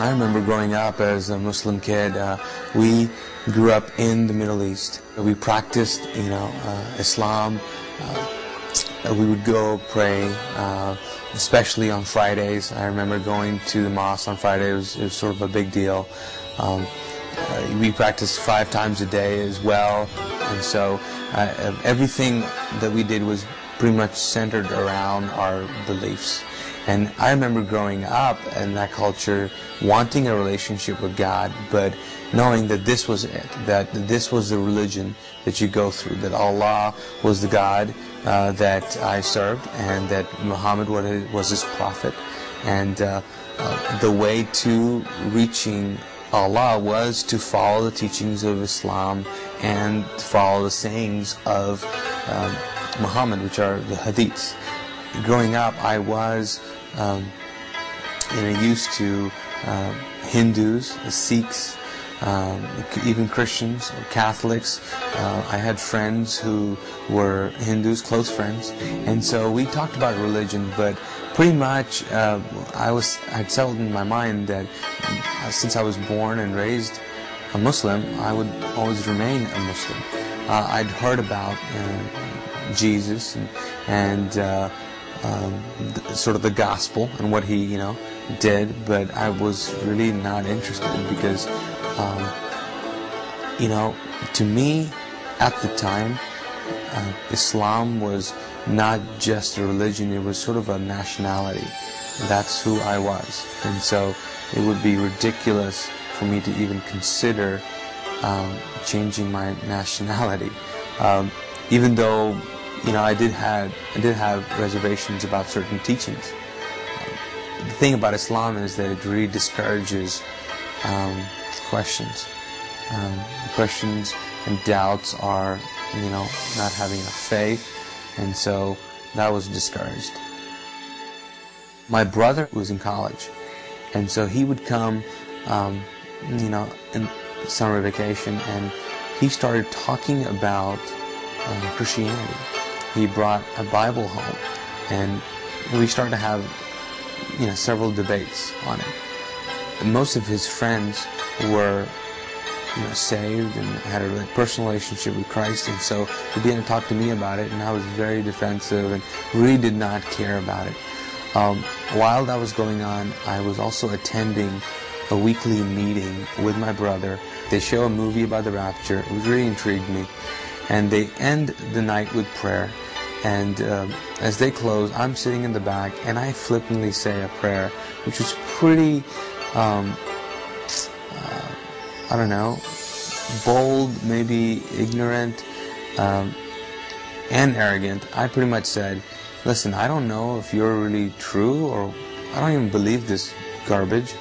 I remember growing up as a Muslim kid. We grew up in the Middle East. We practiced, Islam. We would go pray, especially on Fridays. I remember going to the mosque on Friday. It was sort of a big deal. We practiced 5 times a day as well, and so everything that we did was pretty much centered around our beliefs. And I remember growing up in that culture, wanting a relationship with God, but knowing that this was it, that this was the religion that you go through, that Allah was the God that I served, and that Muhammad was his prophet. And the way to reaching Allah was to follow the teachings of Islam and follow the sayings of Muhammad, which are the hadiths. Growing up, I was used to Hindus, Sikhs, even Christians or Catholics. I had friends who were Hindus, close friends, and so we talked about religion, but pretty much I'd settled in my mind that since I was born and raised a Muslim, I would always remain a Muslim. I'd heard about Jesus and sort of the gospel and what he did, but I was really not interested because to me at the time Islam was not just a religion, it was sort of a nationality. That's who I was, and so it would be ridiculous for me to even consider changing my nationality, even though I did have reservations about certain teachings. The thing about Islam is that it really discourages questions. Questions and doubts are, not having enough faith, and so that was discouraged. My brother was in college, and so he would come, in summer vacation, and he started talking about Christianity. He brought a Bible home, and we started to have, several debates on it. And most of his friends were, saved and had a personal relationship with Christ, and so he began to talk to me about it, and I was very defensive and really did not care about it. While that was going on, I was also attending a weekly meeting with my brother. They show a movie about the rapture. It really intrigued me, and they end the night with prayer. And as they close, I'm sitting in the back, and I flippantly say a prayer, which was pretty, I don't know, bold, maybe ignorant, and arrogant. I pretty much said, listen, I don't know if you're really true, or I don't even believe this garbage,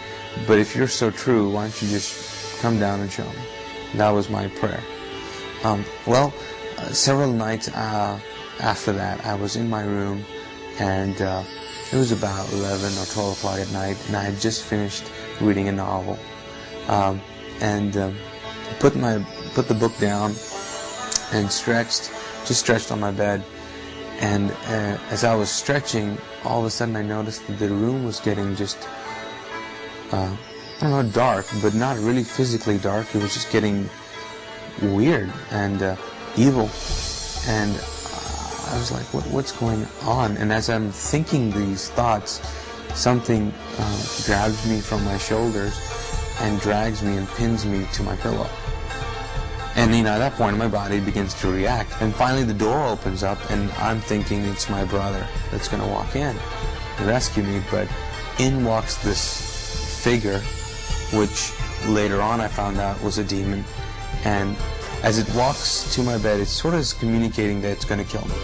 but if you're so true, why don't you just come down and show me? That was my prayer. Several nights after that, I was in my room, and it was about 11 or 12 o'clock at night, and I had just finished reading a novel, and put the book down and stretched on my bed. And as I was stretching, all of a sudden I noticed that the room was getting just, I don't know, dark, but not really physically dark. It was just getting weird and evil. And I was like, what's going on? And as I'm thinking these thoughts, something grabs me from my shoulders and drags me and pins me to my pillow. And at that point my body begins to react. And finally the door opens up, and I'm thinking it's my brother that's going to walk in and rescue me. But in walks this figure, which later on I found out was a demon. And as it walks to my bed, it sort of is communicating that it's going to kill me.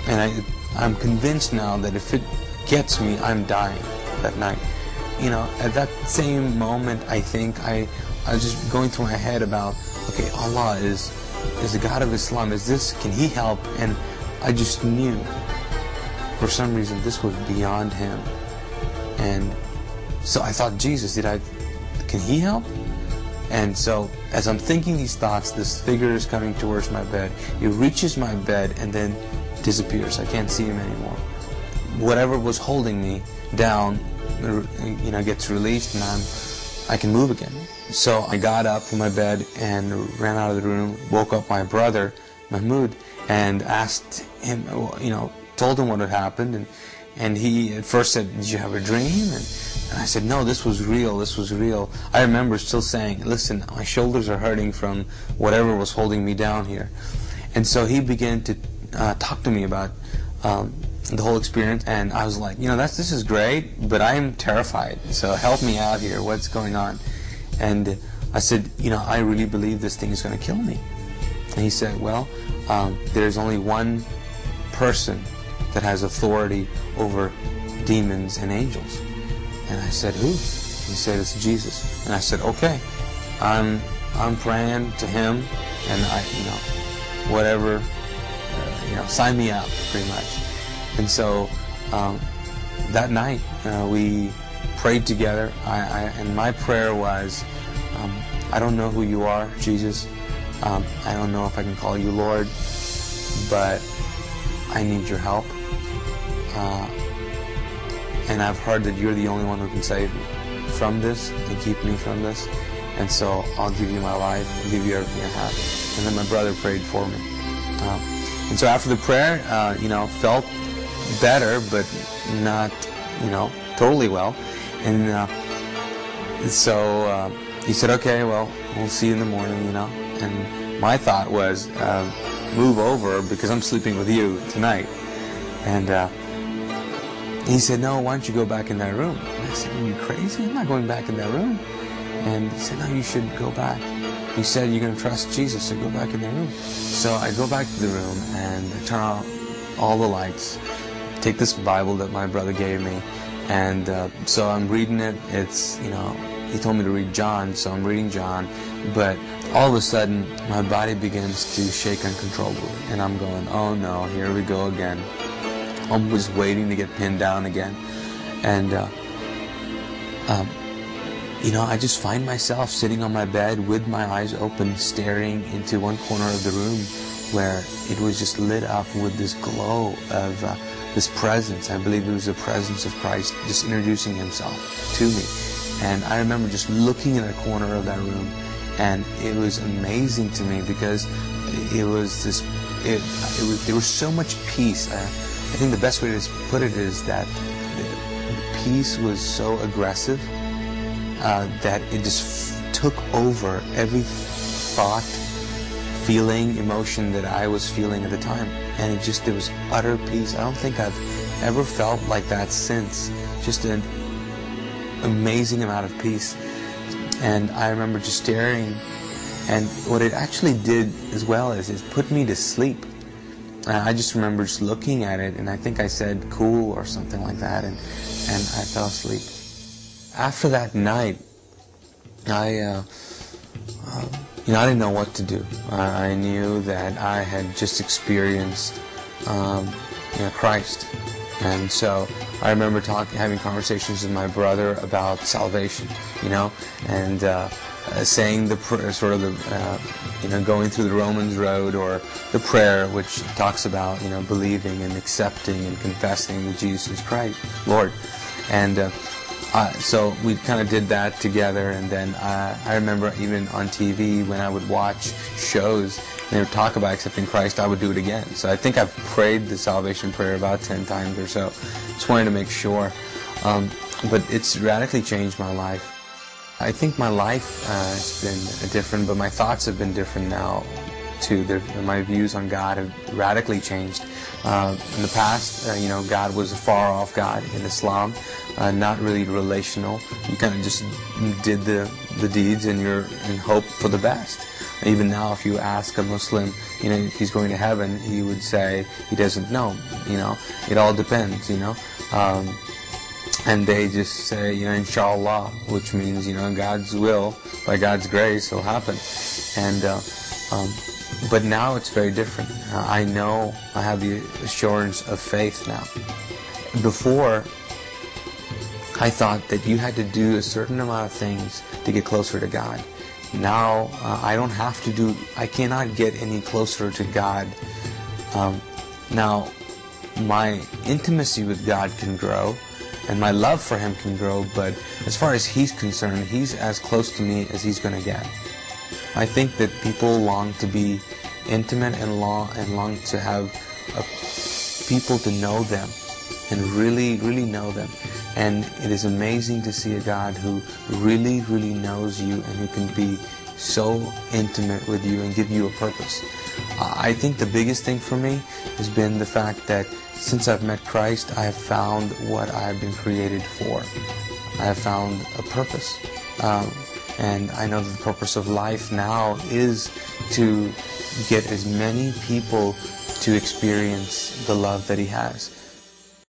And I'm convinced now that if it gets me, I'm dying that night. At that same moment, I think I was just going through my head about, okay, Allah is the God of Islam. Can He help? And I just knew, for some reason, this was beyond Him. And so I thought, Jesus, can He help? And so, as I'm thinking these thoughts, this figure is coming towards my bed. It reaches my bed and then disappears. I can't see him anymore. Whatever was holding me down, gets released, and I'm I can move again. So I got up from my bed and ran out of the room, woke up my brother, Mahmoud, and asked him, told him what had happened, and he at first said, "Did you have a dream?" And I said, "No, this was real, this was real." I remember still saying, "Listen, my shoulders are hurting from whatever was holding me down here." And so he began to talk to me about the whole experience, and I was like, this is great, but I'm terrified, so help me out here, what's going on? And I said, I really believe this thing is going to kill me. And he said, well, there's only one person that has authority over demons and angels. And I said, who? He said, it's Jesus. And I said, okay, I'm praying to him, and whatever, sign me up, pretty much. And so that night we prayed together, and my prayer was, I don't know who you are, Jesus. I don't know if I can call you Lord, but I need your help. And I've heard that you're the only one who can save me from this and keep me from this. And so I'll give you my life, I'll give you everything I have. And then my brother prayed for me. And so after the prayer, felt better, but not, totally well. And so he said, okay, well, we'll see you in the morning, And my thought was, move over because I'm sleeping with you tonight. And he said, no, why don't you go back in that room? And I said, are you crazy? I'm not going back in that room. And he said, no, you should go back. You said you're going to trust Jesus, so go back in the room. So I go back to the room and I turn on all the lights, take this Bible that my brother gave me, and so I'm reading it. It's, he told me to read John, so I'm reading John, but all of a sudden my body begins to shake uncontrollably, and I'm going, oh no, here we go again. I'm just waiting to get pinned down again. And I just find myself sitting on my bed with my eyes open, staring into one corner of the room where it was just lit up with this glow of this presence. I believe it was the presence of Christ just introducing himself to me. And I remember just looking in a corner of that room, and it was amazing to me because there was so much peace. I think the best way to put it is that the peace was so aggressive that it just took over every thought, feeling, emotion that I was feeling at the time. And there was utter peace. I don't think I've ever felt like that since. Just an amazing amount of peace. And I remember just staring, and what it actually did as well is it put me to sleep. I just remember just looking at it, and I think I said cool or something like that, and I fell asleep. After that night, I didn't know what to do. I knew that I had just experienced Christ. And so I remember having conversations with my brother about salvation, and saying the sort of the, going through the Romans road, or the prayer which talks about, believing and accepting and confessing that Jesus is Christ, Lord. And so we kind of did that together. And then I remember even on TV when I would watch shows and they would talk about accepting Christ, I would do it again. So I think I've prayed the salvation prayer about 10 times or so. Just wanted to make sure. But it's radically changed my life. I think my life has been different, but my thoughts have been different now too. My views on God have radically changed. In the past, God was a far-off God in Islam, not really relational. You kind of just did the deeds, and you're in hope for the best. Even now, if you ask a Muslim, if he's going to heaven, he would say he doesn't know. It all depends. And they just say, inshallah, which means, God's will, by God's grace, will happen. And but now it's very different. I know I have the assurance of faith now. Before, I thought that you had to do a certain amount of things to get closer to God. Now, I cannot get any closer to God. Now, my intimacy with God can grow, and my love for him can grow, but as far as he's concerned, he's as close to me as he's going to get. I think that people long to be intimate and long to have people to know them and really know them. And it is amazing to see a God who really knows you and who can be so intimate with you and give you a purpose. I think the biggest thing for me has been the fact that since I've met Christ, I have found what I've been created for. I have found a purpose. And I know that the purpose of life now is to get as many people to experience the love that He has.